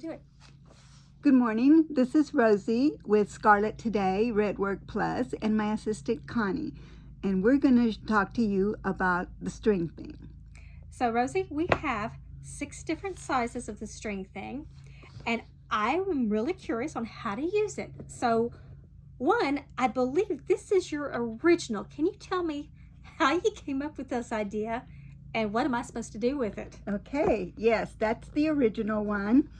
Do it. Good morning. This is Rosie with Scarlet today, Redwork Plus, and my assistant Connie. And we're going to talk to you about the string thing. So, Rosie, we have 6 different sizes of the string thing, and I am really curious on how to use it. So, one, I believe this is your original. Can you tell me how you came up with this idea and what am I supposed to do with it? Okay, yes, that's the original one.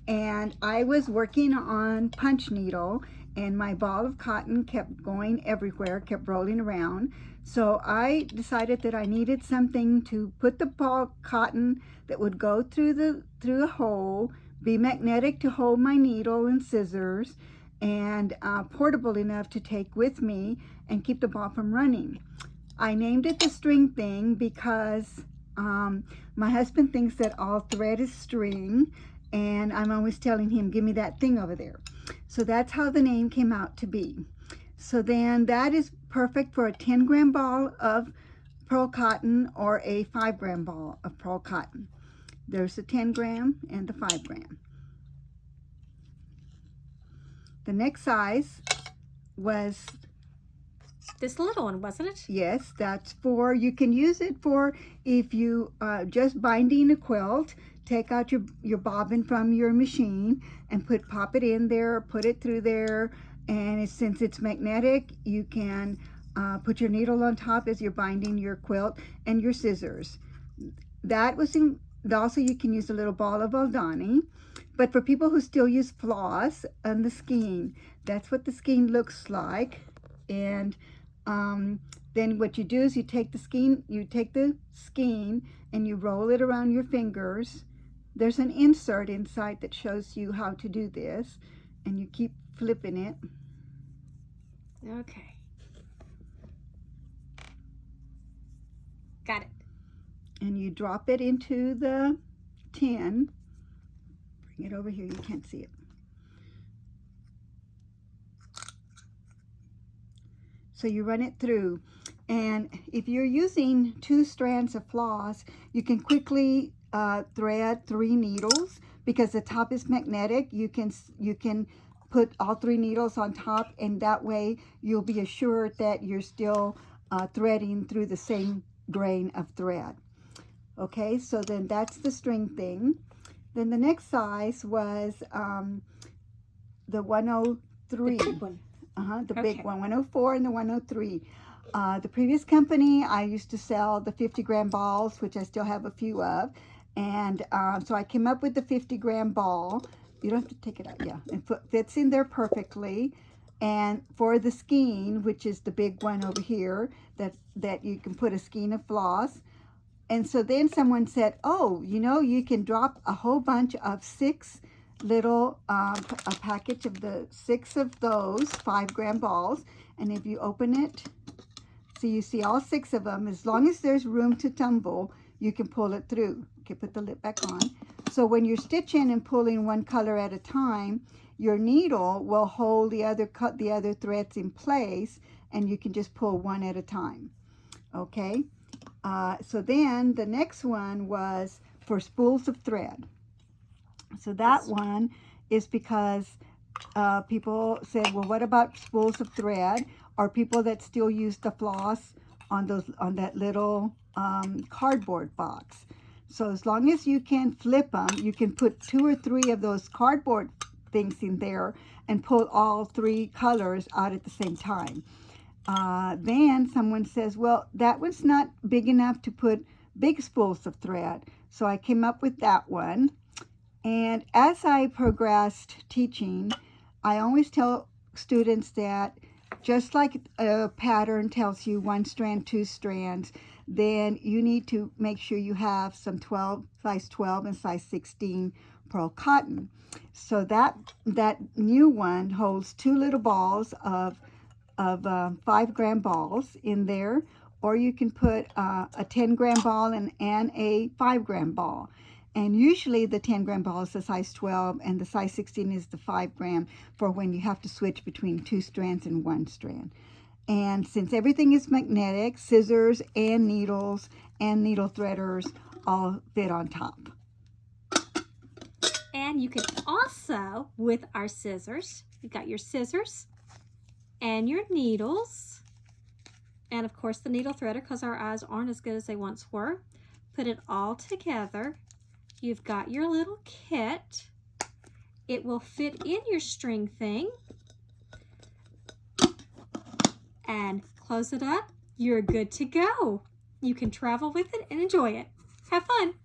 And I was working on punch needle, and my ball of cotton kept going everywhere, kept rolling around. So I decided that I needed something to put the ball cotton that would go through the hole, be magnetic to hold my needle and scissors, and portable enough to take with me and keep the ball from running. I named it the string thing because my husband thinks that all thread is string, and I'm always telling him, give me that thing over there. So that's how the name came out to be. So then that is perfect for a 10-gram ball of pearl cotton or a 5-gram ball of pearl cotton. There's the 10-gram and the 5-gram. The next size was This little one, wasn't it? Yes, that's for, you can use it for if you just binding a quilt. Take out your bobbin from your machine and pop it in there, put it through there, and since it's magnetic, you can put your needle on top as you're binding your quilt and your scissors. That was also you can use a little ball of Aldani, but for people who still use floss and the skein, that's what the skein looks like. And then what you do is you take the skein and you roll it around your fingers. There's an insert inside that shows you how to do this, and you keep flipping it. Okay. Got it. And you drop it into the tin. Bring it over here, you can't see it. So you run it through, and if you're using 2 strands of floss, you can quickly thread 3 needles because the top is magnetic. You can put all 3 needles on top, and that way you'll be assured that you're still threading through the same grain of thread. Okay, so then that's the string thing. Then the next size was the 103. The big one. The big one, 104 and the 103. The previous company, I used to sell the 50-gram balls, which I still have a few of. And so I came up with the 50-gram ball. You don't have to take it out, yeah. It fits in there perfectly. And for the skein, which is the big one over here, that you can put a skein of floss. And so then someone said, oh, you know, you can drop a whole bunch of 6 little a package of the 6 of those 5-gram balls, and if you open it, so you see all 6 of them, as long as there's room to tumble, you can pull it through. Okay, put the lid back on. So when you're stitching and pulling one color at a time, your needle will hold the other threads in place, and you can just pull one at a time. Okay, so then the next one was for spools of thread. So that one is because people said, well, what about spools of thread? Or people that still use the floss on that little cardboard box. So as long as you can flip them, you can put 2 or 3 of those cardboard things in there and pull all 3 colors out at the same time. Then someone says, well, that one's not big enough to put big spools of thread. So I came up with that one. And as I progressed teaching, I always tell students that just like a pattern tells you 1 strand, 2 strands, then you need to make sure you have some size 12 and size 16 pearl cotton. So that new one holds 2 little balls of 5-gram balls in there, or you can put a 10-gram ball and a 5-gram ball. And usually the 10-gram ball is the size 12 and the size 16 is the 5-gram for when you have to switch between 2 strands and 1 strand. And since everything is magnetic, scissors and needle threaders all fit on top. And you can also, with our scissors, you've got your scissors and your needles, and of course the needle threader, because our eyes aren't as good as they once were. Put it all together. You've got your little kit. It will fit in your string thing. And close it up. You're good to go. You can travel with it and enjoy it. Have fun.